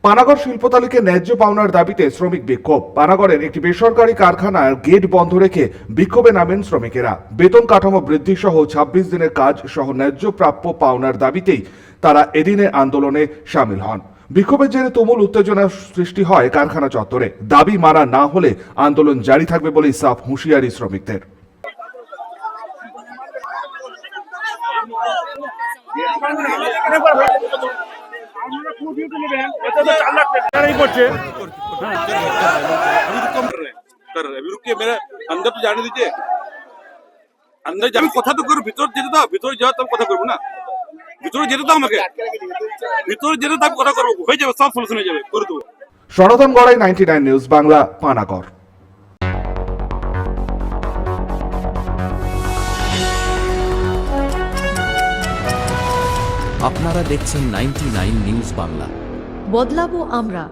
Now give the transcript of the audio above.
পানাগড় শিল্পতালিকে ন্যায্য পাওনার দাবিতে শ্রমিক বিক্ষোভ। পানাগড়ের একটি বেসরকারি কারখানার গেট বন্ধ রেখে বিক্ষোভে নামেন শ্রমিকেরা। বেতন কাঠামো বৃদ্ধি সহ ২৬ দিনের কাজ সহ ন্যায্য প্রাপ্য পাওনার দাবিতেই তারা এদিনের আন্দোলনে সামিল হন। বিক্ষোভের জেরে তুমুল উত্তেজনার সৃষ্টি হয় কারখানা চত্বরে। দাবি মানা না হলে আন্দোলন জারি থাকবে বলেই সাফ হুঁশিয়ারি শ্রমিকদের। अभी रुकिए मेरे अंदर तो जाने दीजिए अंदर जाने কথা তো করো ভিতর যেতে দাও ভিতরে যাও তবে কথা করব না ভিতরে যেতে দাও আমাকে ভিতরে যেতে দাও কথা করব হয়ে যাবে সব সলিউশন হয়ে যাবে করে দেবো। সনাতন গড়াই 99 নিউজ বাংলা পানাগড়। আপনারা দেখছেন 99 নিউজ বাংলা। বদলাবো আমরা।